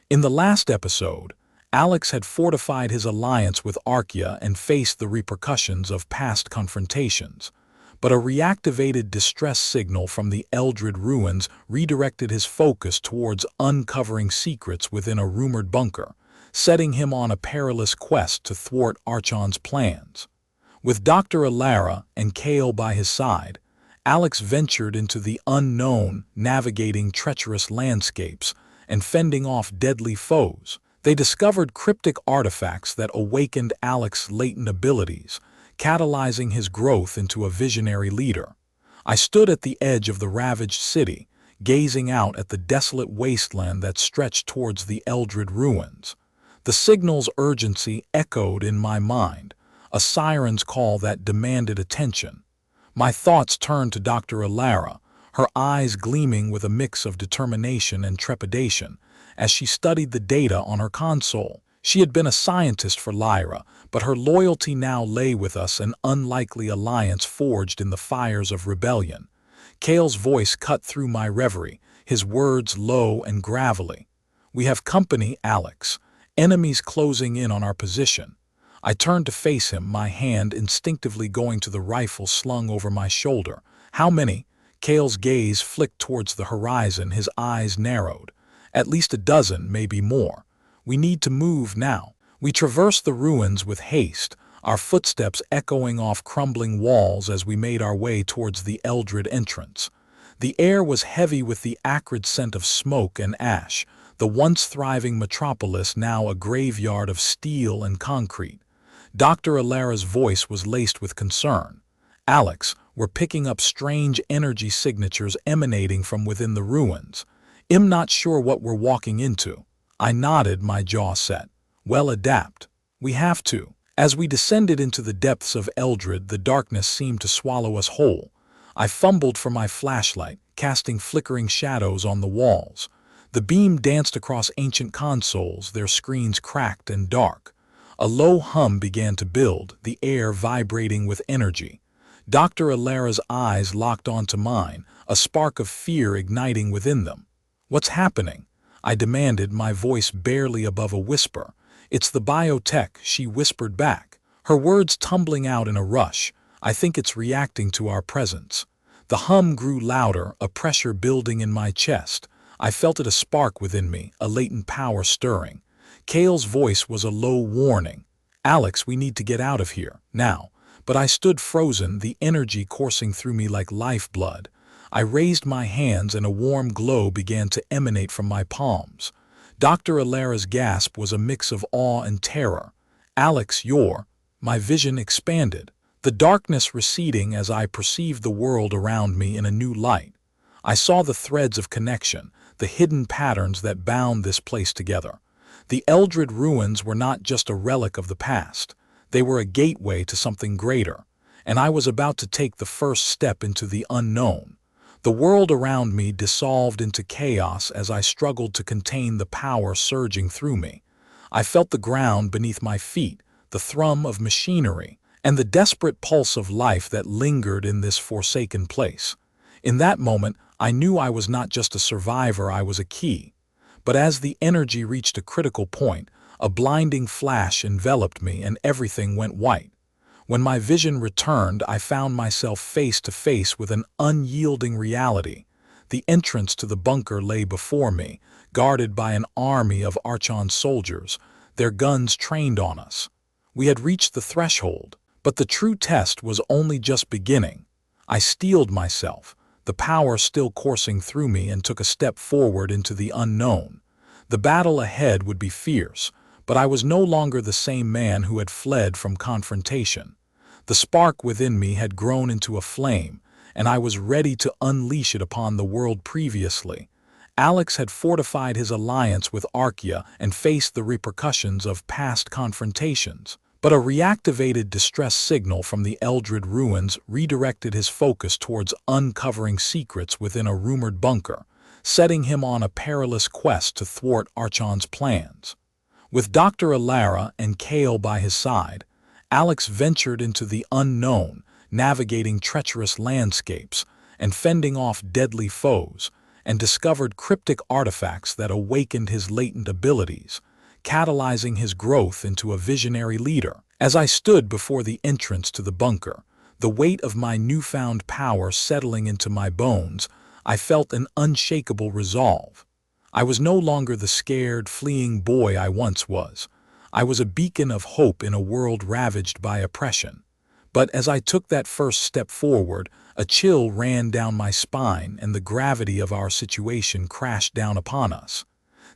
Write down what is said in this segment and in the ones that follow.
In the last episode, Alex had fortified his alliance with Archon and faced the repercussions of past confrontations, but a reactivated distress signal from the Eldrid ruins redirected his focus towards uncovering secrets within a rumored bunker, setting him on a perilous quest to thwart Archon's plans. With Dr. Elara and Kael by his side, Alex ventured into the unknown, navigating treacherous landscapes and fending off deadly foes. They discovered cryptic artifacts that awakened Alex's latent abilities, catalyzing his growth into a visionary leader. I stood at the edge of the ravaged city, gazing out at the desolate wasteland that stretched towards the Eldrid ruins. The signal's urgency echoed in my mind, a siren's call that demanded attention. My thoughts turned to Dr. Elara, her eyes gleaming with a mix of determination and trepidation as she studied the data on her console. She had been a scientist for Lyra, but her loyalty now lay with us, an unlikely alliance forged in the fires of rebellion. Kael's voice cut through my reverie, his words low and gravelly. "We have company, Alex. Enemies closing in on our position." I turned to face him, my hand instinctively going to the rifle slung over my shoulder. "How many?" Kael's gaze flicked towards the horizon, his eyes narrowed. "At least a dozen, maybe more. We need to move now." We traversed the ruins with haste, our footsteps echoing off crumbling walls as we made our way towards the Eldrid entrance. The air was heavy with the acrid scent of smoke and ash, the once thriving metropolis now a graveyard of steel and concrete. Dr. Elara's voice was laced with concern. "Alex, we're picking up strange energy signatures emanating from within the ruins. I'm not sure what we're walking into." I nodded, my jaw set. "Well, adapt. We have to." As we descended into the depths of Eldrid, the darkness seemed to swallow us whole. I fumbled for my flashlight, casting flickering shadows on the walls. The beam danced across ancient consoles, their screens cracked and dark. A low hum began to build, the air vibrating with energy. Dr. Elara's eyes locked onto mine, a spark of fear igniting within them. "What's happening?" I demanded, my voice barely above a whisper. "It's the biotech," she whispered back, her words tumbling out in a rush. "I think it's reacting to our presence." The hum grew louder, a pressure building in my chest. I felt it, a spark within me, a latent power stirring. Kael's voice was a low warning. "Alex, we need to get out of here, now." But I stood frozen, the energy coursing through me like lifeblood. I raised my hands and a warm glow began to emanate from my palms. Dr. Elara's gasp was a mix of awe and terror. "Alex, you're—" My vision expanded, the darkness receding as I perceived the world around me in a new light. I saw the threads of connection, the hidden patterns that bound this place together. The Eldrid ruins were not just a relic of the past. They were a gateway to something greater, and I was about to take the first step into the unknown. The world around me dissolved into chaos as I struggled to contain the power surging through me. I felt the ground beneath my feet, the thrum of machinery, and the desperate pulse of life that lingered in this forsaken place. In that moment, I knew I was not just a survivor, I was a key. But as the energy reached a critical point, a blinding flash enveloped me and everything went white. When my vision returned, I found myself face to face with an unyielding reality. The entrance to the bunker lay before me, guarded by an army of Archon soldiers, their guns trained on us. We had reached the threshold, but the true test was only just beginning. I steeled myself, the power still coursing through me, and took a step forward into the unknown. The battle ahead would be fierce, but I was no longer the same man who had fled from confrontation. The spark within me had grown into a flame, and I was ready to unleash it upon the world previously. Alex had fortified his alliance with Archon and faced the repercussions of past confrontations, but a reactivated distress signal from the Eldrid ruins redirected his focus towards uncovering secrets within a rumored bunker, setting him on a perilous quest to thwart Archon's plans. With Dr. Elara and Kael by his side, Alex ventured into the unknown, navigating treacherous landscapes and fending off deadly foes. and discovered cryptic artifacts that awakened his latent abilities, catalyzing his growth into a visionary leader. As I stood before the entrance to the bunker, the weight of my newfound power settling into my bones, I felt an unshakable resolve. I was no longer the scared, fleeing boy I once was. I was a beacon of hope in a world ravaged by oppression. But as I took that first step forward, a chill ran down my spine and the gravity of our situation crashed down upon us.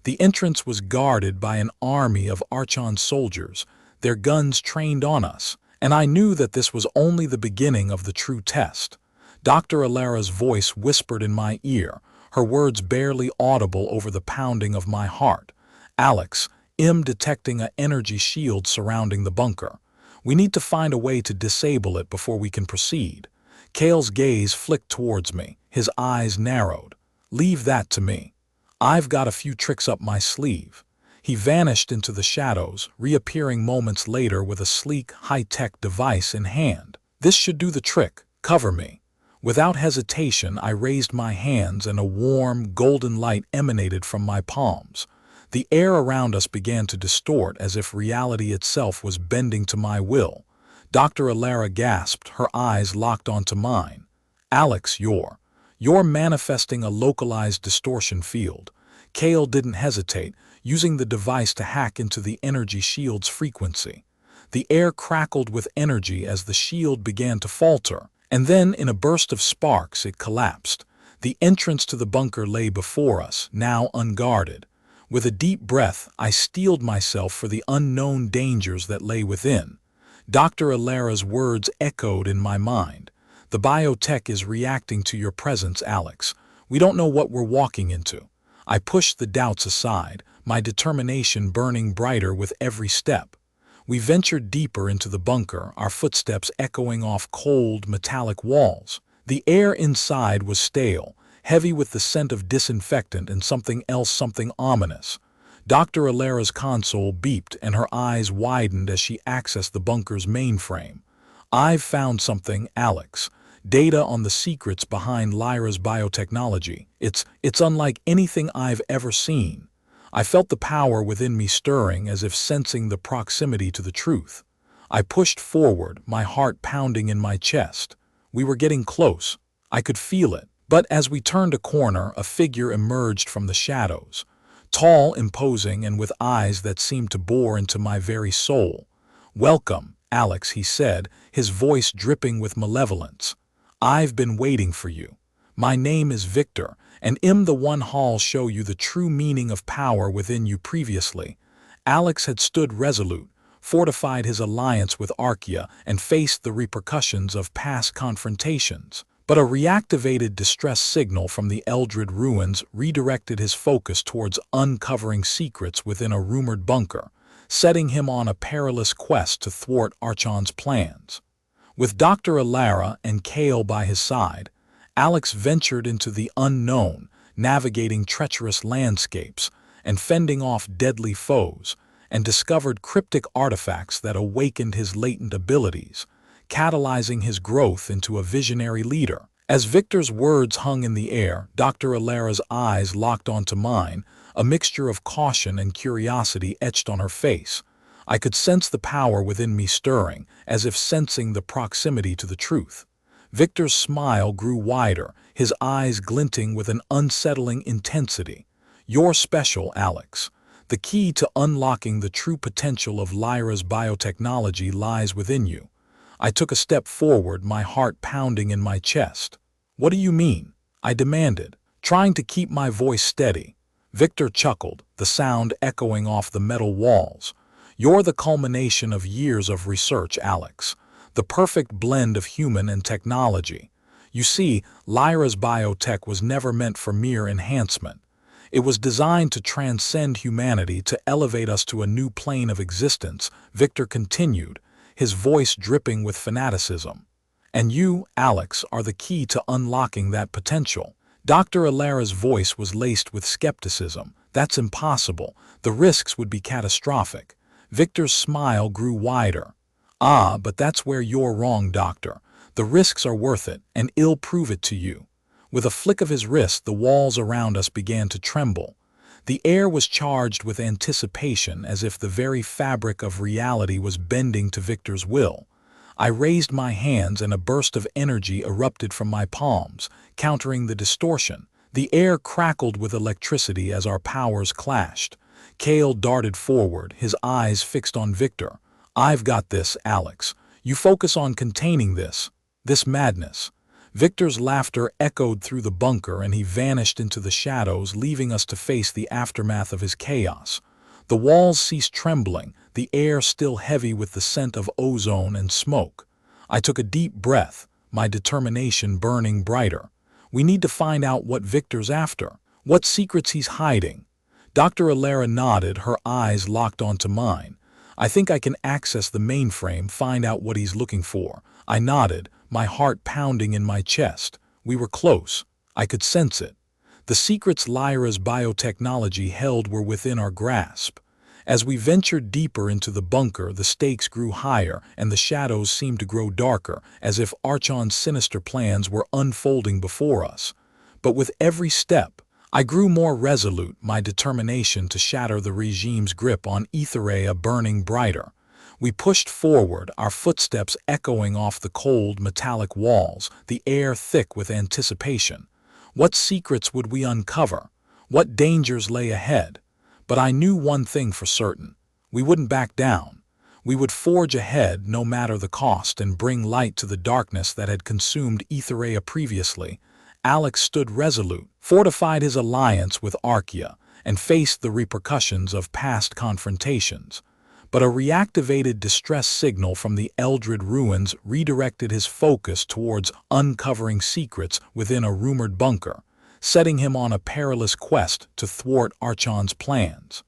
The entrance was guarded by an army of Archon soldiers, their guns trained on us, and I knew that this was only the beginning of the true test. Dr. Elara's voice whispered in my ear, her words barely audible over the pounding of my heart. "Alex, I'm detecting an energy shield surrounding the bunker. We need to find a way to disable it before we can proceed." Kael's gaze flicked towards me, his eyes narrowed. "Leave that to me. I've got a few tricks up my sleeve." He vanished into the shadows, reappearing moments later with a sleek, high-tech device in hand. "This should do the trick. Cover me." Without hesitation, I raised my hands and a warm, golden light emanated from my palms. The air around us began to distort as if reality itself was bending to my will. Dr. Elara gasped, her eyes locked onto mine. "Alex, you're manifesting a localized distortion field." Kael didn't hesitate, using the device to hack into the energy shield's frequency. The air crackled with energy as the shield began to falter, and then in a burst of sparks it collapsed. The entrance to the bunker lay before us, now unguarded. With a deep breath, I steeled myself for the unknown dangers that lay within. Dr. Elara's words echoed in my mind. "The biotech is reacting to your presence, Alex. We don't know what we're walking into." I pushed the doubts aside, my determination burning brighter with every step. We ventured deeper into the bunker, our footsteps echoing off cold, metallic walls. The air inside was stale, heavy with the scent of disinfectant and something ominous. Dr. Elara's console beeped and her eyes widened as she accessed the bunker's mainframe. "I've found something, Alex. Data on the secrets behind Lyra's biotechnology. It's unlike anything I've ever seen." I felt the power within me stirring as if sensing the proximity to the truth. I pushed forward, my heart pounding in my chest. We were getting close. I could feel it. But as we turned a corner, a figure emerged from the shadows. Tall, imposing, and with eyes that seemed to bore into my very soul. "Welcome, Alex," he said, his voice dripping with malevolence. "I've been waiting for you. My name is Victor, and I'm the one who'll show you the true meaning of power within you previously." Alex had stood resolute, fortified his alliance with Archaea, and faced the repercussions of past confrontations. But a reactivated distress signal from the Eldrid ruins redirected his focus towards uncovering secrets within a rumored bunker, setting him on a perilous quest to thwart Archon's plans. With Dr. Elara and Kael by his side, Alex ventured into the unknown, navigating treacherous landscapes and fending off deadly foes, and discovered cryptic artifacts that awakened his latent abilities, catalyzing his growth into a visionary leader. As Victor's words hung in the air, Dr. Elara's eyes locked onto mine, a mixture of caution and curiosity etched on her face. I could sense the power within me stirring, as if sensing the proximity to the truth. Victor's smile grew wider, his eyes glinting with an unsettling intensity. "You're special, Alex. The key to unlocking the true potential of Lyra's biotechnology lies within you." I took a step forward, my heart pounding in my chest. "What do you mean?" I demanded, trying to keep my voice steady. Victor chuckled, the sound echoing off the metal walls. "You're the culmination of years of research, Alex. The perfect blend of human and technology. You see, Lyra's biotech was never meant for mere enhancement. It was designed to transcend humanity, to elevate us to a new plane of existence," Victor continued, his voice dripping with fanaticism. "And you, Alex, are the key to unlocking that potential." Dr. Elara's voice was laced with skepticism. "That's impossible. The risks would be catastrophic." Victor's smile grew wider. But that's where you're wrong, Doctor. The risks are worth it, and I'll prove it to you." With a flick of his wrist, the walls around us began to tremble. The air was charged with anticipation, as if the very fabric of reality was bending to Victor's will. I raised my hands and a burst of energy erupted from my palms, countering the distortion. The air crackled with electricity as our powers clashed. Kael darted forward, his eyes fixed on Victor. "I've got this, Alex. You focus on containing this madness." Victor's laughter echoed through the bunker and he vanished into the shadows, leaving us to face the aftermath of his chaos. The walls ceased trembling, the air still heavy with the scent of ozone and smoke. I took a deep breath, my determination burning brighter. We need to find out what Victor's after, what secrets he's hiding. Dr. Elara nodded, her eyes locked onto mine. "I think I can access the mainframe, find out what he's looking for." I nodded, my heart pounding in my chest. We were close. I could sense it. The secrets Lyra's biotechnology held were within our grasp. As we ventured deeper into the bunker, the stakes grew higher and the shadows seemed to grow darker, as if Archon's sinister plans were unfolding before us. But with every step, I grew more resolute, my determination to shatter the regime's grip on Etherea burning brighter. We pushed forward, our footsteps echoing off the cold, metallic walls, the air thick with anticipation. What secrets would we uncover? What dangers lay ahead? But I knew one thing for certain. We wouldn't back down. We would forge ahead, no matter the cost, and bring light to the darkness that had consumed Etherea previously. Alex stood resolute, fortified his alliance with Archaea, and faced the repercussions of past confrontations. But a reactivated distress signal from the Eldrid ruins redirected his focus towards uncovering secrets within a rumored bunker, setting him on a perilous quest to thwart Archon's plans.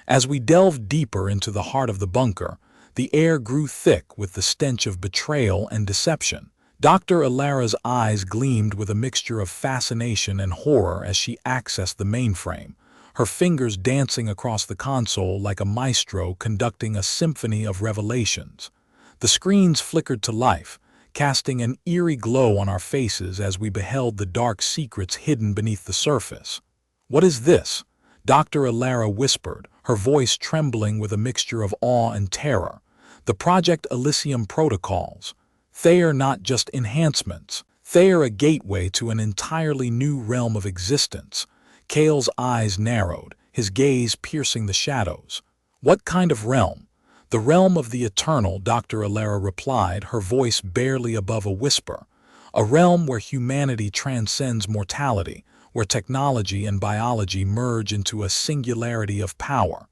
As we delved deeper into the heart of the bunker, the air grew thick with the stench of betrayal and deception. Dr. Elara's eyes gleamed with a mixture of fascination and horror as she accessed the mainframe, her fingers dancing across the console like a maestro conducting a symphony of revelations. The screens flickered to life, casting an eerie glow on our faces as we beheld the dark secrets hidden beneath the surface. "What is this?" Dr. Elara whispered, her voice trembling with a mixture of awe and terror. "The Project Elysium protocols. They are not just enhancements. They are a gateway to an entirely new realm of existence." Kael's eyes narrowed, his gaze piercing the shadows. "What kind of realm?" "The realm of the eternal," Dr. Elara replied, her voice barely above a whisper. "A realm where humanity transcends mortality, where technology and biology merge into a singularity of power."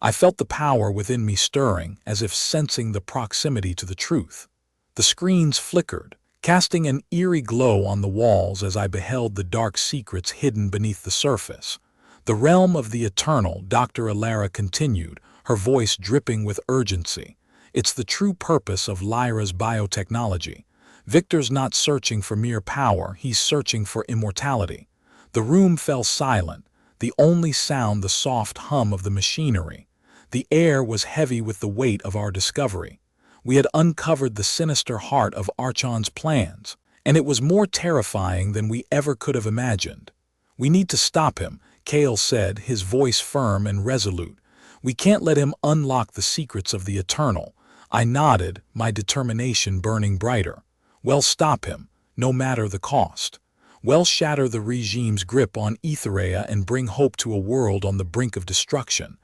I felt the power within me stirring, as if sensing the proximity to the truth. The screens flickered, casting an eerie glow on the walls as I beheld the dark secrets hidden beneath the surface. "The realm of the eternal," Dr. Elara continued, her voice dripping with urgency. "It's the true purpose of Lyra's biotechnology. Victor's not searching for mere power, he's searching for immortality." The room fell silent, the only sound the soft hum of the machinery. The air was heavy with the weight of our discovery. We had uncovered the sinister heart of Archon's plans, and it was more terrifying than we ever could have imagined. "We need to stop him," Kael said, his voice firm and resolute. "We can't let him unlock the secrets of the eternal." I nodded, my determination burning brighter. "Well, stop him, no matter the cost. Well, shatter the regime's grip on Etherea and bring hope to a world on the brink of destruction."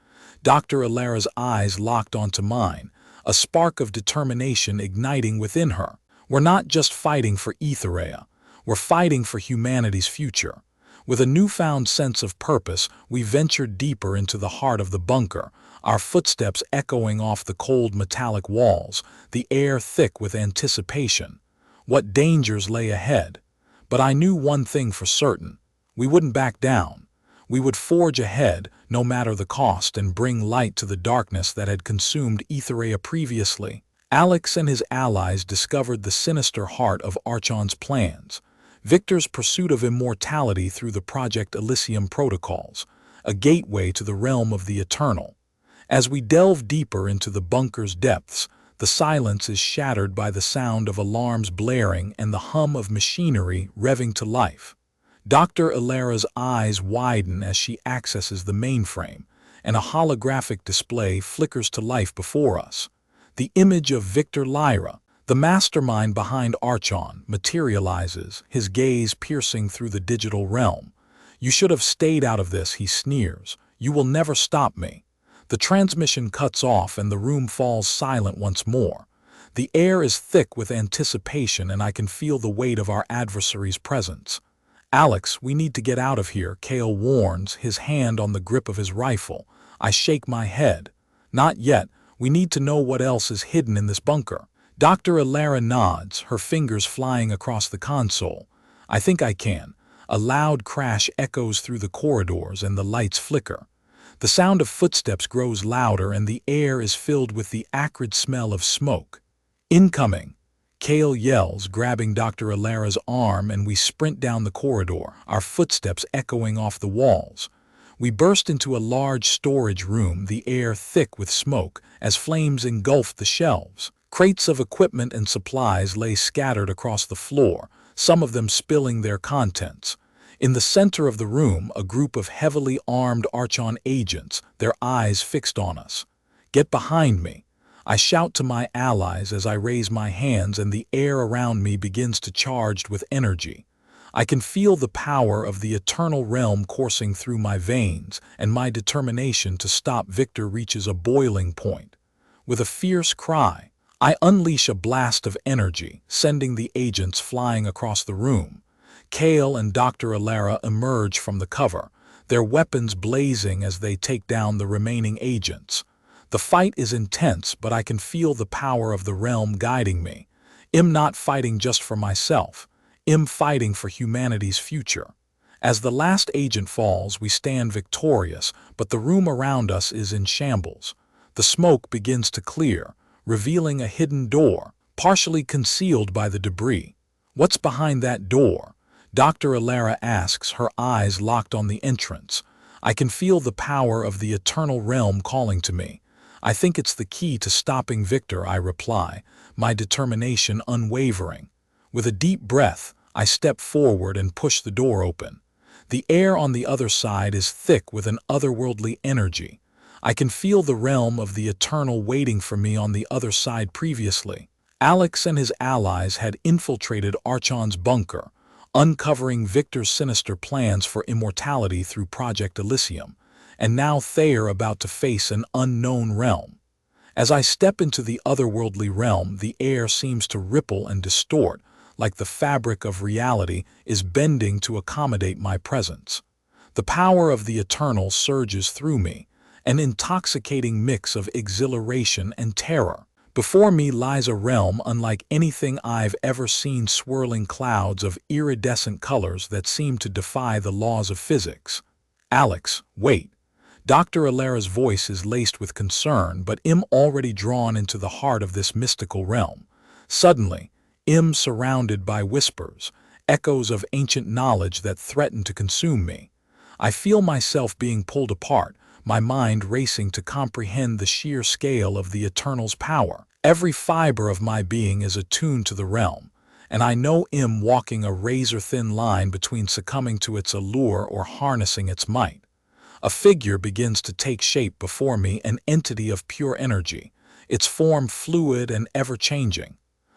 Dr. Elara's eyes locked onto mine, a spark of determination igniting within her. "We're not just fighting for Etherea, we're fighting for humanity's future." With a newfound sense of purpose, we ventured deeper into the heart of the bunker, our footsteps echoing off the cold metallic walls, the air thick with anticipation. What dangers lay ahead? But I knew one thing for certain. We wouldn't back down. We would forge ahead, no matter the cost, and bring light to the darkness that had consumed Etherea previously. Alex and his allies discovered the sinister heart of Archon's plans. Victor's pursuit of immortality through the Project Elysium protocols, a gateway to the realm of the eternal. As we delve deeper into the bunker's depths, the silence is shattered by the sound of alarms blaring and the hum of machinery revving to life. Dr. Elara's eyes widen as she accesses the mainframe, and a holographic display flickers to life before us. The image of Victor Lyra, the mastermind behind Archon, materializes, his gaze piercing through the digital realm. "You should have stayed out of this," he sneers. "You will never stop me." The transmission cuts off and the room falls silent once more. The air is thick with anticipation and I can feel the weight of our adversary's presence. "Alex, we need to get out of here," Kael warns, his hand on the grip of his rifle. I shake my head. "Not yet. We need to know what else is hidden in this bunker." Dr. Elara nods, her fingers flying across the console. "I think I can." A loud crash echoes through the corridors and the lights flicker. The sound of footsteps grows louder and the air is filled with the acrid smell of smoke. "Incoming!" Kael yells, grabbing Dr. Elara's arm, and we sprint down the corridor, our footsteps echoing off the walls. We burst into a large storage room, the air thick with smoke, as flames engulf the shelves. Crates of equipment and supplies lay scattered across the floor, some of them spilling their contents. In the center of the room, a group of heavily armed Archon agents, their eyes fixed on us. "Get behind me!" I shout to my allies as I raise my hands and the air around me begins to charge with energy. I can feel the power of the eternal realm coursing through my veins, and my determination to stop Victor reaches a boiling point. With a fierce cry, I unleash a blast of energy, sending the agents flying across the room. Kael and Dr. Elara emerge from the cover, their weapons blazing as they take down the remaining agents. The fight is intense, but I can feel the power of the realm guiding me. I'm not fighting just for myself. I'm fighting for humanity's future. As the last agent falls, we stand victorious, but the room around us is in shambles. The smoke begins to clear, revealing a hidden door, partially concealed by the debris. "What's behind that door?" Dr. Elara asks, her eyes locked on the entrance. I can feel the power of the eternal realm calling to me. "I think it's the key to stopping Victor," I reply, my determination unwavering. With a deep breath, I step forward and push the door open. The air on the other side is thick with an otherworldly energy. I can feel the realm of the eternal waiting for me on the other side. Previously, Alex and his allies had infiltrated Archon's bunker, uncovering Victor's sinister plans for immortality through Project Elysium, and now they are about to face an unknown realm. As I step into the otherworldly realm, the air seems to ripple and distort, like the fabric of reality is bending to accommodate my presence. The power of the eternal surges through me, an intoxicating mix of exhilaration and terror. Before me lies a realm unlike anything I've ever seen, swirling clouds of iridescent colors that seem to defy the laws of physics. "Alex, wait." Dr. Elara's voice is laced with concern, but I'm already drawn into the heart of this mystical realm. Suddenly, I'm surrounded by whispers, echoes of ancient knowledge that threaten to consume me. I feel myself being pulled apart, my mind racing to comprehend the sheer scale of the Eternal's power. Every fiber of my being is attuned to the realm, and I know I'm walking a razor-thin line between succumbing to its allure or harnessing its might. A figure begins to take shape before me, an entity of pure energy, its form fluid and ever-changing.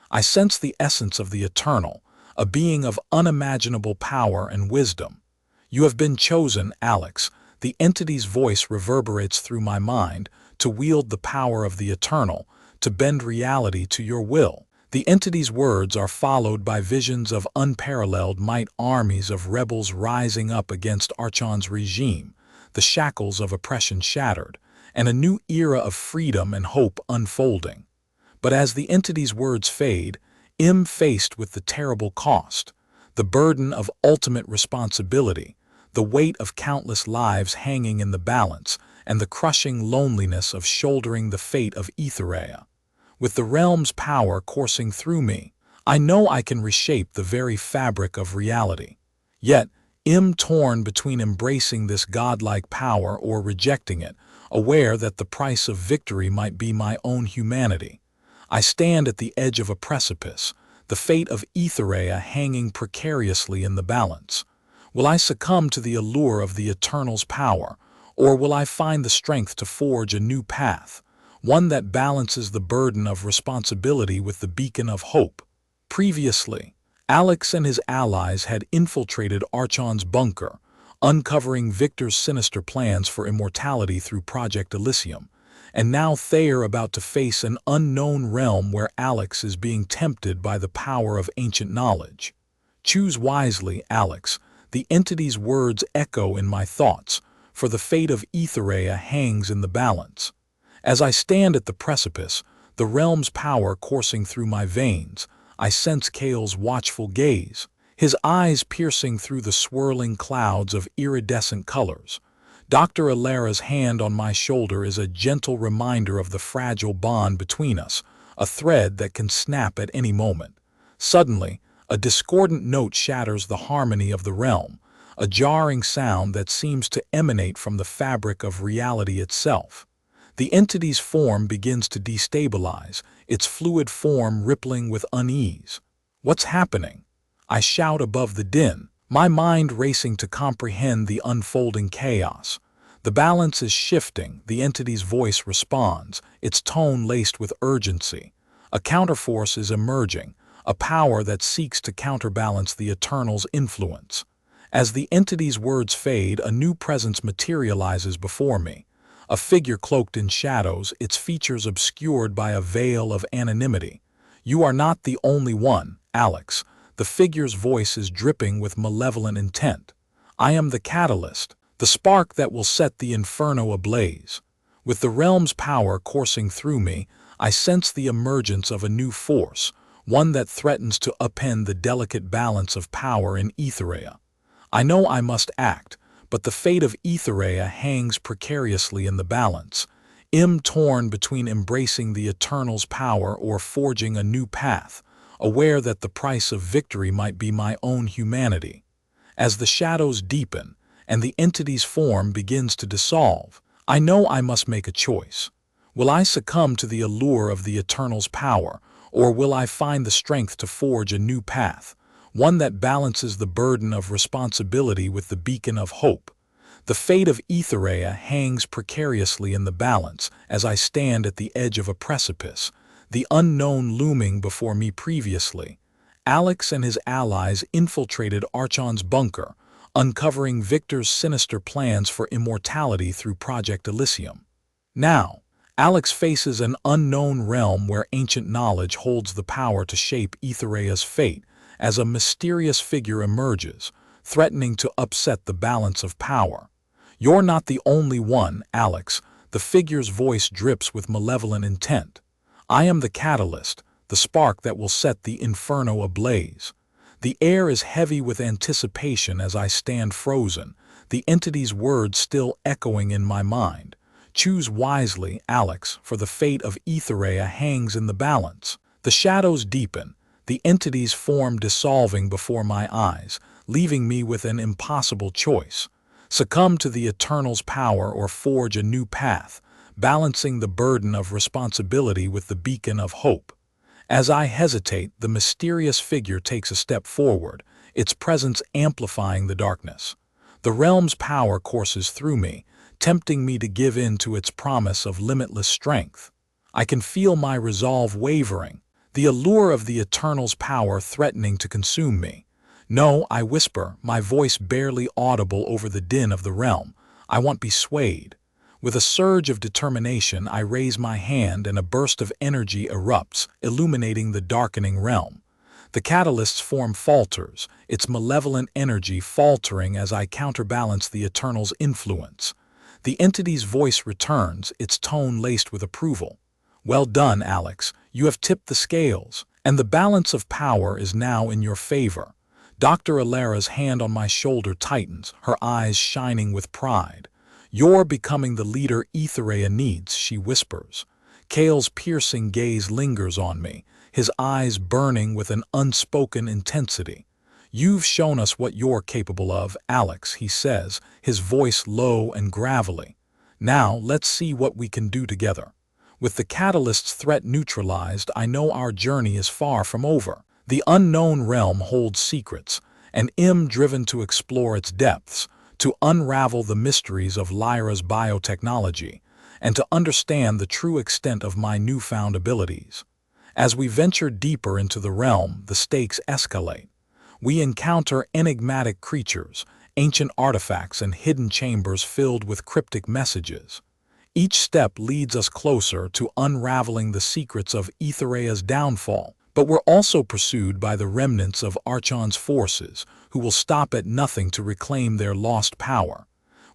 I sense the essence of the Eternal, a being of unimaginable power and wisdom. "You have been chosen, Alex," the entity's voice reverberates through my mind, "to wield the power of the Eternal, to bend reality to your will." The entity's words are followed by visions of unparalleled might, armies of rebels rising up against Archon's regime, the shackles of oppression shattered, and a new era of freedom and hope unfolding. But as the entity's words fade, I'm faced with the terrible cost, the burden of ultimate responsibility, the weight of countless lives hanging in the balance, and the crushing loneliness of shouldering the fate of Etherea. With the realm's power coursing through me, I know I can reshape the very fabric of reality. Yet, I'm torn between embracing this godlike power or rejecting it, aware that the price of victory might be my own humanity. I stand at the edge of a precipice, the fate of Etherea hanging precariously in the balance. Will I succumb to the allure of the Eternal's power, or will I find the strength to forge a new path, one that balances the burden of responsibility with the beacon of hope? Previously, Alex and his allies had infiltrated Archon's bunker, uncovering Victor's sinister plans for immortality through Project Elysium, and now they are about to face an unknown realm where Alex is being tempted by the power of ancient knowledge. Choose wisely, Alex. The entity's words echo in my thoughts, for the fate of Etherea hangs in the balance. As I stand at the precipice, the realm's power coursing through my veins, I sense Kael's watchful gaze, his eyes piercing through the swirling clouds of iridescent colors. Dr. Elara's hand on my shoulder is a gentle reminder of the fragile bond between us, a thread that can snap at any moment. Suddenly, a discordant note shatters the harmony of the realm, a jarring sound that seems to emanate from the fabric of reality itself. The entity's form begins to destabilize, its fluid form rippling with unease. What's happening? I shout above the din, my mind racing to comprehend the unfolding chaos. The balance is shifting, the entity's voice responds, its tone laced with urgency. A counterforce is emerging, a power that seeks to counterbalance the Eternal's influence. As the entity's words fade, a new presence materializes before me. A figure cloaked in shadows, its features obscured by a veil of anonymity. You are not the only one, Alex. The figure's voice is dripping with malevolent intent. I am the catalyst, the spark that will set the inferno ablaze. With the realm's power coursing through me, I sense the emergence of a new force, one that threatens to upend the delicate balance of power in Etherea. I know I must act, but the fate of Etherea hangs precariously in the balance. Torn between embracing the Eternal's power or forging a new path, aware that the price of victory might be my own humanity. As the shadows deepen and the entity's form begins to dissolve, I know I must make a choice. Will I succumb to the allure of the Eternal's power, or will I find the strength to forge a new path, one that balances the burden of responsibility with the beacon of hope? The fate of Etherea hangs precariously in the balance as I stand at the edge of a precipice, the unknown looming before me. Previously, Alex and his allies infiltrated Archon's bunker, uncovering Victor's sinister plans for immortality through Project Elysium. Now, Alex faces an unknown realm where ancient knowledge holds the power to shape Etherea's fate as a mysterious figure emerges, threatening to upset the balance of power. You're not the only one, Alex. The figure's voice drips with malevolent intent. I am the catalyst, the spark that will set the inferno ablaze. The air is heavy with anticipation as I stand frozen, the entity's words still echoing in my mind. Choose wisely, Alex, for the fate of Etherea hangs in the balance. The shadows deepen, the entity's form dissolving before my eyes, leaving me with an impossible choice. Succumb to the Eternal's power or forge a new path, balancing the burden of responsibility with the beacon of hope. As I hesitate, the mysterious figure takes a step forward, its presence amplifying the darkness. The realm's power courses through me, tempting me to give in to its promise of limitless strength. I can feel my resolve wavering, the allure of the Eternal's power threatening to consume me. No, I whisper, my voice barely audible over the din of the realm. I won't be swayed. With a surge of determination, I raise my hand and a burst of energy erupts, illuminating the darkening realm. The catalyst's form falters, its malevolent energy faltering as I counterbalance the Eternal's influence. The entity's voice returns, its tone laced with approval. Well done, Alex. You have tipped the scales, and the balance of power is now in your favor. Dr. Elara's hand on my shoulder tightens, her eyes shining with pride. You're becoming the leader Etherea needs, she whispers. Kael's piercing gaze lingers on me, his eyes burning with an unspoken intensity. You've shown us what you're capable of, Alex, he says, his voice low and gravelly. Now let's see what we can do together. With the catalyst's threat neutralized, I know our journey is far from over. The unknown realm holds secrets, and am driven to explore its depths, to unravel the mysteries of Lyra's biotechnology, and to understand the true extent of my newfound abilities. As we venture deeper into the realm, the stakes escalate. We encounter enigmatic creatures, ancient artifacts, and hidden chambers filled with cryptic messages. Each step leads us closer to unraveling the secrets of Etherea's downfall, but we're also pursued by the remnants of Archon's forces, who will stop at nothing to reclaim their lost power.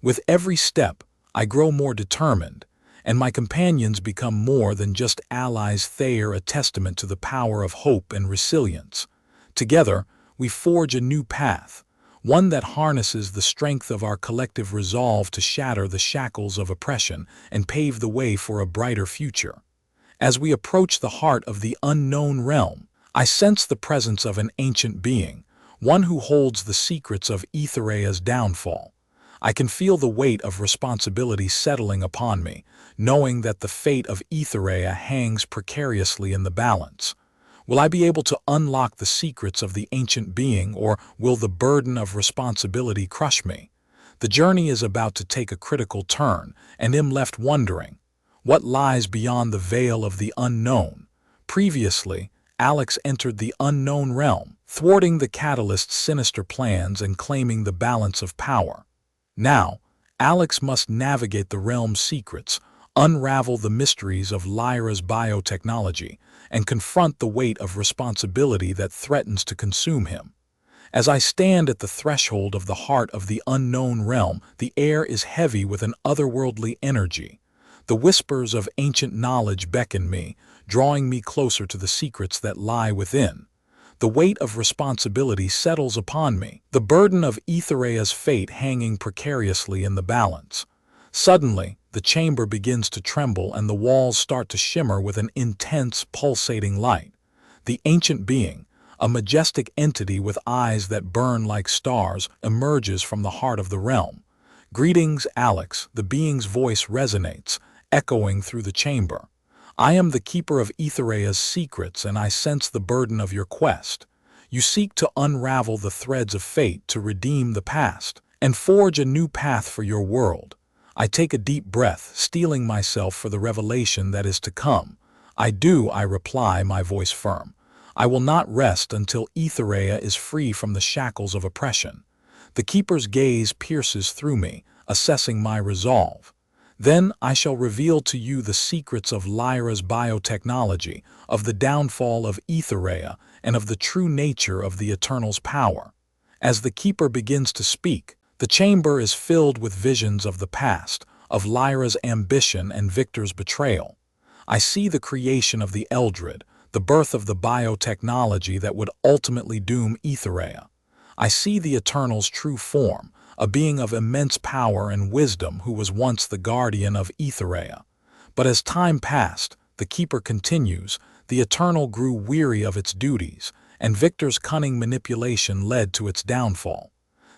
With every step, I grow more determined, and my companions become more than just allies. They are a testament to the power of hope and resilience. Together, we forge a new path, one that harnesses the strength of our collective resolve to shatter the shackles of oppression and pave the way for a brighter future. As we approach the heart of the unknown realm, I sense the presence of an ancient being, one who holds the secrets of Etherea's downfall. I can feel the weight of responsibility settling upon me, knowing that the fate of Etherea hangs precariously in the balance. Will I be able to unlock the secrets of the ancient being, or will the burden of responsibility crush me? The journey is about to take a critical turn, and am left wondering, what lies beyond the veil of the unknown? Previously, Alex entered the unknown realm, thwarting the Catalyst's sinister plans and claiming the balance of power. Now, Alex must navigate the realm's secrets, unravel the mysteries of Lyra's biotechnology, and confront the weight of responsibility that threatens to consume him. As I stand at the threshold of the heart of the unknown realm, the air is heavy with an otherworldly energy. The whispers of ancient knowledge beckon me, drawing me closer to the secrets that lie within. The weight of responsibility settles upon me, the burden of Etherea's fate hanging precariously in the balance. Suddenly, the chamber begins to tremble and the walls start to shimmer with an intense, pulsating light. The ancient being, a majestic entity with eyes that burn like stars, emerges from the heart of the realm. "Greetings, Alex," the being's voice resonates, echoing through the chamber. "I am the keeper of Etherea's secrets, and I sense the burden of your quest. You seek to unravel the threads of fate, to redeem the past, and forge a new path for your world." I take a deep breath, steeling myself for the revelation that is to come. "I do," I reply, my voice firm. "I will not rest until Etherea is free from the shackles of oppression." The keeper's gaze pierces through me, assessing my resolve. "Then I shall reveal to you the secrets of Lyra's biotechnology, of the downfall of Etherea, and of the true nature of the Eternal's power." As the keeper begins to speak, the chamber is filled with visions of the past, of Lyra's ambition and Victor's betrayal. I see the creation of the Eldrid, the birth of the biotechnology that would ultimately doom Etherea. I see the Eternal's true form, a being of immense power and wisdom who was once the guardian of Etherea. But as time passed, the keeper continues, the Eternal grew weary of its duties, and Victor's cunning manipulation led to its downfall.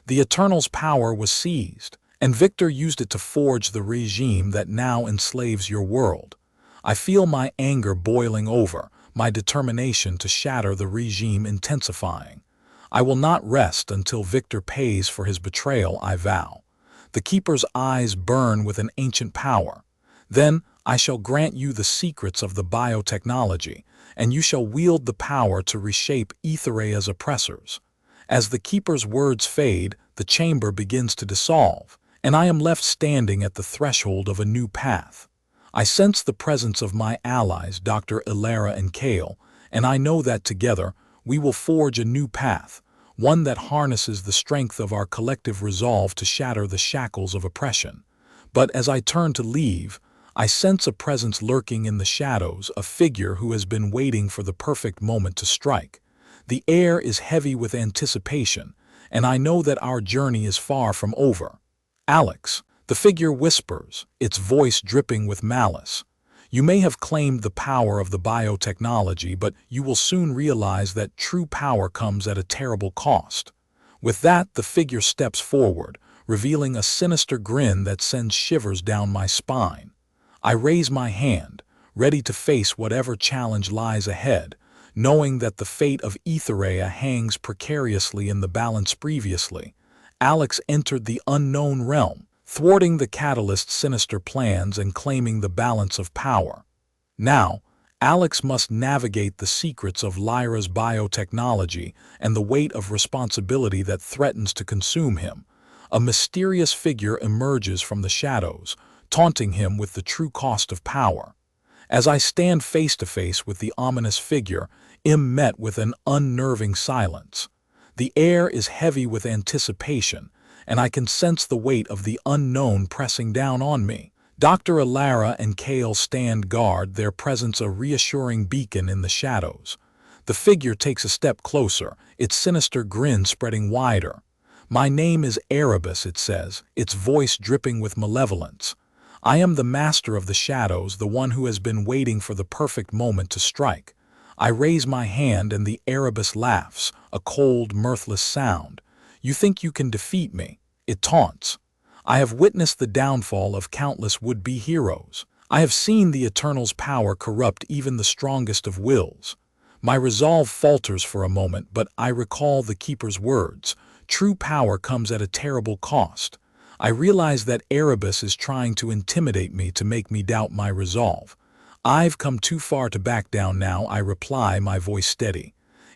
The Eternal's power was seized, and Victor used it to forge the regime that now enslaves your world. I feel my anger boiling over, my determination to shatter the regime intensifying. I will not rest until Victor pays for his betrayal, I vow. The keeper's eyes burn with an ancient power. "Then I shall grant you the secrets of the biotechnology, and you shall wield the power to reshape Etherea's oppressors." As the keeper's words fade, the chamber begins to dissolve, and I am left standing at the threshold of a new path. I sense the presence of my allies, Dr. Elara and Kael, and I know that together we will forge a new path, one that harnesses the strength of our collective resolve to shatter the shackles of oppression. But as I turn to leave, I sense a presence lurking in the shadows, a figure who has been waiting for the perfect moment to strike. The air is heavy with anticipation, and I know that our journey is far from over. "Alex," the figure whispers, its voice dripping with malice. "You may have claimed the power of the biotechnology, but you will soon realize that true power comes at a terrible cost." With that, the figure steps forward, revealing a sinister grin that sends shivers down my spine. I raise my hand, ready to face whatever challenge lies ahead, Knowing that the fate of Etherea hangs precariously in the balance previously, Alex entered the unknown realm, thwarting the Catalyst's sinister plans and claiming the balance of power. Now, Alex must navigate the secrets of Lyra's biotechnology and the weight of responsibility that threatens to consume him. A mysterious figure emerges from the shadows, taunting him with the true cost of power. As I stand face to face with the ominous figure, I'm met with an unnerving silence. The air is heavy with anticipation, and I can sense the weight of the unknown pressing down on me. Dr. Elara and Kael stand guard, their presence a reassuring beacon in the shadows. The figure takes a step closer, its sinister grin spreading wider. "My name is Erebus," it says, its voice dripping with malevolence. "I am the master of the shadows, the one who has been waiting for the perfect moment to strike." I raise my hand and the Erebus laughs, a cold, mirthless sound. "You think you can defeat me?" it taunts. "I have witnessed the downfall of countless would-be heroes. I have seen the Eternal's power corrupt even the strongest of wills." My resolve falters for a moment, but I recall the Keeper's words. True power comes at a terrible cost. I realize that Erebus is trying to intimidate me to make me doubt my resolve. "I've come too far to back down now," I reply, my voice steady.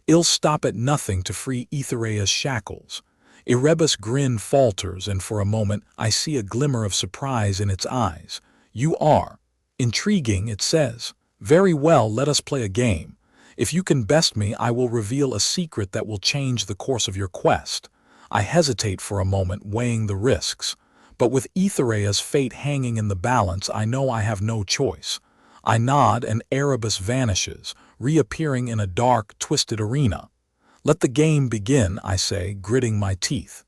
"I'll stop at nothing to free Etherea's shackles." Erebus' grin falters, and for a moment I see a glimmer of surprise in its eyes. "You are intriguing," it says. "Very well, let us play a game. If you can best me, I will reveal a secret that will change the course of your quest." I hesitate for a moment, weighing the risks. But with Etherea's fate hanging in the balance, I know I have no choice. I nod and Erebus vanishes, reappearing in a dark, twisted arena. "Let the game begin," I say, gritting my teeth.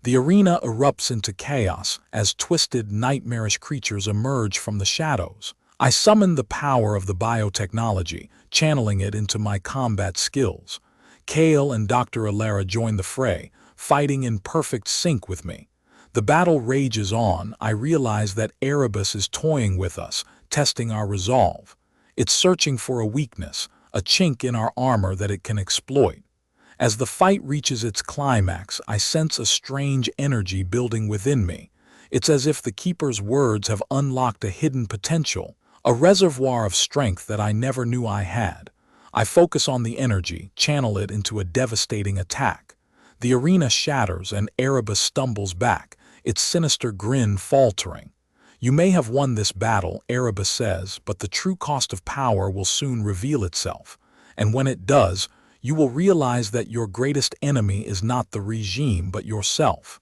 The arena erupts into chaos as twisted, nightmarish creatures emerge from the shadows. I summon the power of the biotechnology, channeling it into my combat skills. Kael and Dr. Elara join the fray, fighting in perfect sync with me. The battle rages on. I realize that Erebus is toying with us, testing our resolve. It's searching for a weakness, a chink in our armor that it can exploit. As the fight reaches its climax, I sense a strange energy building within me. It's as if the Keeper's words have unlocked a hidden potential, a reservoir of strength that I never knew I had. I focus on the energy, channel it into a devastating attack. The arena shatters and Erebus stumbles back, its sinister grin faltering. "You may have won this battle," Erebus says, "but the true cost of power will soon reveal itself. And when it does, you will realize that your greatest enemy is not the regime but yourself."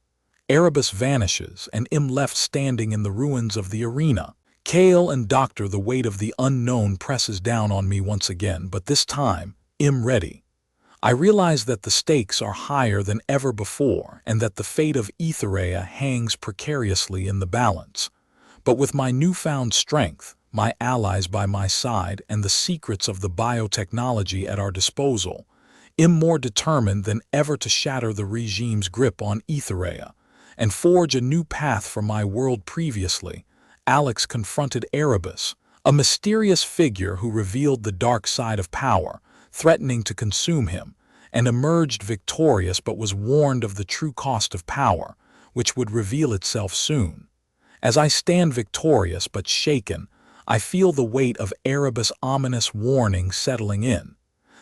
Erebus vanishes, and I'm left standing in the ruins of the arena. Kael and Doctor, the weight of the unknown presses down on me once again, but this time, I'm ready. I realize that the stakes are higher than ever before, and that the fate of Etherea hangs precariously in the balance. But with my newfound strength, my allies by my side, and the secrets of the biotechnology at our disposal, I'm more determined than ever to shatter the regime's grip on Etherea and forge a new path for my world. Previously, Alex confronted Erebus, a mysterious figure who revealed the dark side of power, threatening to consume him, and emerged victorious, but was warned of the true cost of power, which would reveal itself soon. As I stand victorious but shaken, I feel the weight of Erebus' ominous warning settling in.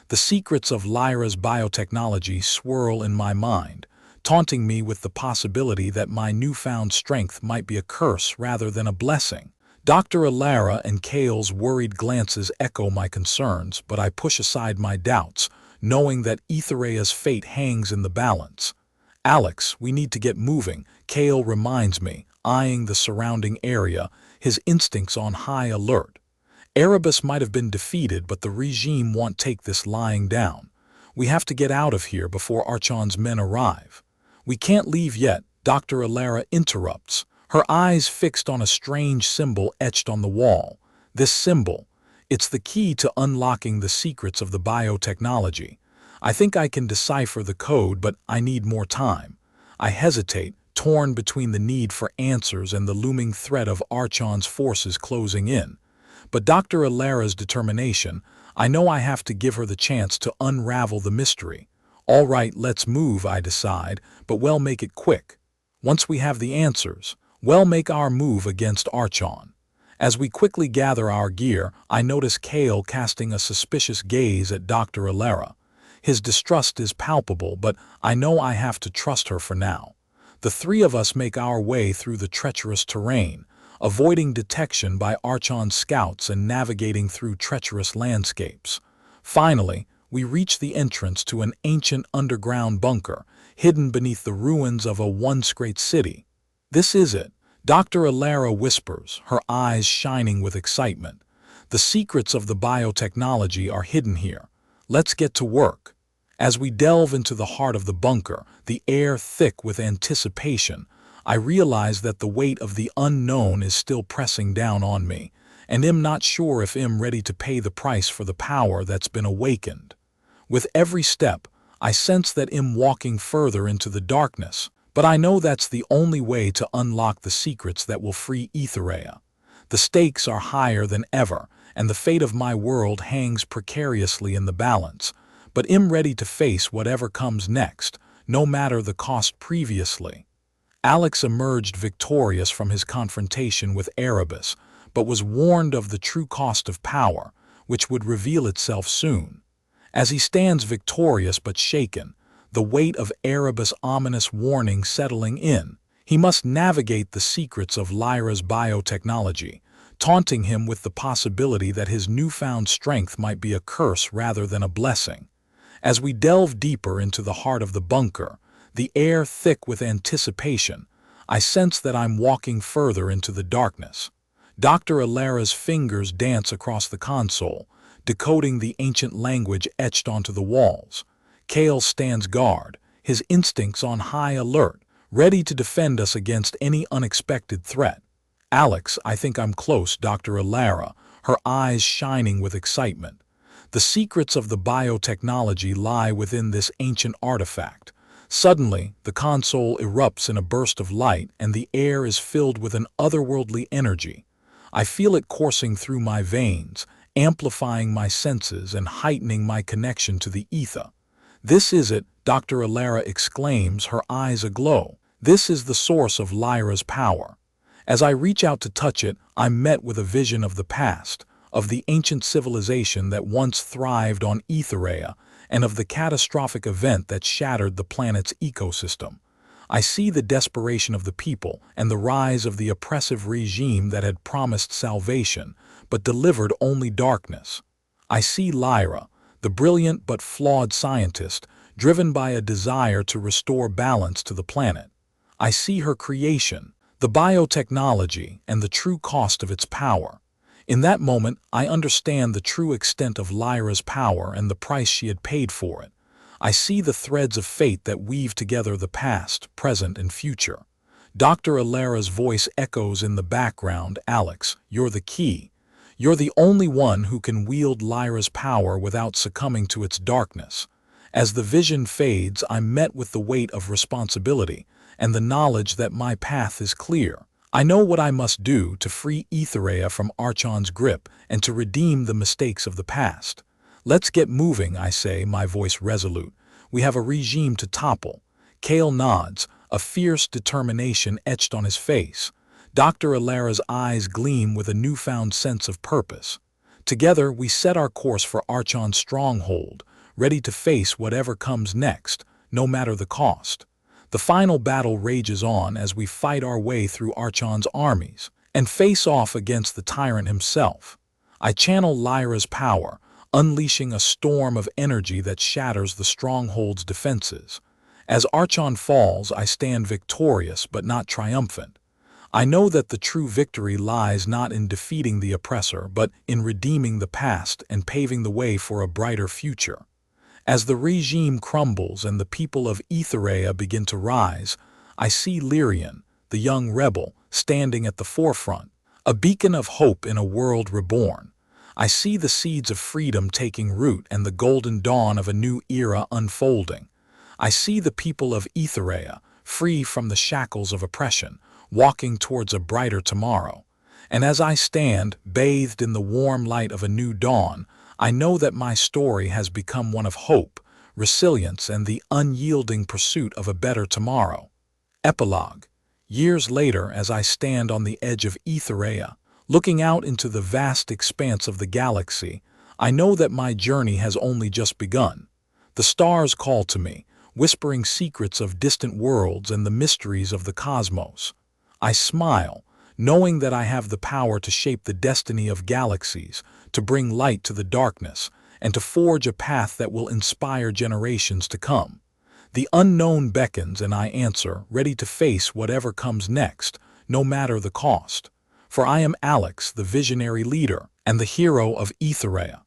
The secrets of Lyra's biotechnology swirl in my mind, taunting me with the possibility that my newfound strength might be a curse rather than a blessing. Dr. Elara and Kael's worried glances echo my concerns, but I push aside my doubts, knowing that Etherea's fate hangs in the balance. "Alex, we need to get moving," Kael reminds me, eyeing the surrounding area, his instincts on high alert. "Erebus might have been defeated, but the regime won't take this lying down. We have to get out of here before Archon's men arrive." "We can't leave yet," Dr. Elara interrupts, her eyes fixed on a strange symbol etched on the wall. This symbol, it's the key to unlocking the secrets of the biotechnology. I think I can decipher the code, but I need more time. I hesitate, torn between the need for answers and the looming threat of Archon's forces closing in. But Dr. Elara's determination, I know I have to give her the chance to unravel the mystery. All right, let's move, I decide, but we'll make it quick. Once we have the answers, we'll make our move against Archon. As we quickly gather our gear, I notice Kael casting a suspicious gaze at Dr. Elara. His distrust is palpable, but I know I have to trust her for now. The three of us make our way through the treacherous terrain, avoiding detection by Archon scouts and navigating through treacherous landscapes. Finally, we reach the entrance to an ancient underground bunker, hidden beneath the ruins of a once great city. This is it, Dr. Elara whispers, her eyes shining with excitement. The secrets of the biotechnology are hidden here. Let's get to work. As we delve into the heart of the bunker, the air thick with anticipation, I realize that the weight of the unknown is still pressing down on me, and am not sure if I'm ready to pay the price for the power that's been awakened. With every step, I sense that I'm walking further into the darkness, but I know that's the only way to unlock the secrets that will free Etherea. The stakes are higher than ever, and the fate of my world hangs precariously in the balance, but I'm ready to face whatever comes next, no matter the cost previously. Alex emerged victorious from his confrontation with Erebus, but was warned of the true cost of power, which would reveal itself soon. As he stands victorious but shaken, the weight of Erebus' ominous warning settling in, he must navigate the secrets of Lyra's biotechnology, taunting him with the possibility that his newfound strength might be a curse rather than a blessing. As we delve deeper into the heart of the bunker, the air thick with anticipation, I sense that I'm walking further into the darkness. Dr. Elara's fingers dance across the console, decoding the ancient language etched onto the walls. Kael stands guard, his instincts on high alert, ready to defend us against any unexpected threat. Alex, I think I'm close, Dr. Elara, her eyes shining with excitement. The secrets of the biotechnology lie within this ancient artifact. Suddenly, the console erupts in a burst of light and the air is filled with an otherworldly energy. I feel it coursing through my veins, amplifying my senses and heightening my connection to the ether. This is it, Dr. Elara exclaims, her eyes aglow. This is the source of Lyra's power. As I reach out to touch it, I'm met with a vision of the past, of the ancient civilization that once thrived on Etherea, and of the catastrophic event that shattered the planet's ecosystem. I see the desperation of the people and the rise of the oppressive regime that had promised salvation, but delivered only darkness. I see Lyra, the brilliant but flawed scientist, driven by a desire to restore balance to the planet. I see her creation, the biotechnology, and the true cost of its power. In that moment, I understand the true extent of Lyra's power and the price she had paid for it. I see the threads of fate that weave together the past, present, and future. Dr. Elara's voice echoes in the background. Alex, you're the key. You're the only one who can wield Lyra's power without succumbing to its darkness. As the vision fades, I'm met with the weight of responsibility and the knowledge that my path is clear. I know what I must do to free Etherea from Archon's grip and to redeem the mistakes of the past. Let's get moving, I say, my voice resolute. We have a regime to topple. Kael nods, a fierce determination etched on his face. Dr. Elara's eyes gleam with a newfound sense of purpose. Together, we set our course for Archon's stronghold, ready to face whatever comes next, no matter the cost. The final battle rages on as we fight our way through Archon's armies and face off against the tyrant himself. I channel Lyra's power, unleashing a storm of energy that shatters the stronghold's defenses. As Archon falls, I stand victorious but not triumphant. I know that the true victory lies not in defeating the oppressor, but in redeeming the past and paving the way for a brighter future. As the regime crumbles and the people of Etherea begin to rise, I see Lyrian, the young rebel, standing at the forefront, a beacon of hope in a world reborn. I see the seeds of freedom taking root and the golden dawn of a new era unfolding. I see the people of Etherea, free from the shackles of oppression, walking towards a brighter tomorrow. And as I stand, bathed in the warm light of a new dawn, I know that my story has become one of hope, resilience, and the unyielding pursuit of a better tomorrow. Epilogue. Years later, as I stand on the edge of Elara, looking out into the vast expanse of the galaxy, I know that my journey has only just begun. The stars call to me, whispering secrets of distant worlds and the mysteries of the cosmos. I smile, knowing that I have the power to shape the destiny of galaxies, to bring light to the darkness, and to forge a path that will inspire generations to come. The unknown beckons and I answer, ready to face whatever comes next, no matter the cost. For I am Alex, the visionary leader, and the hero of Elara.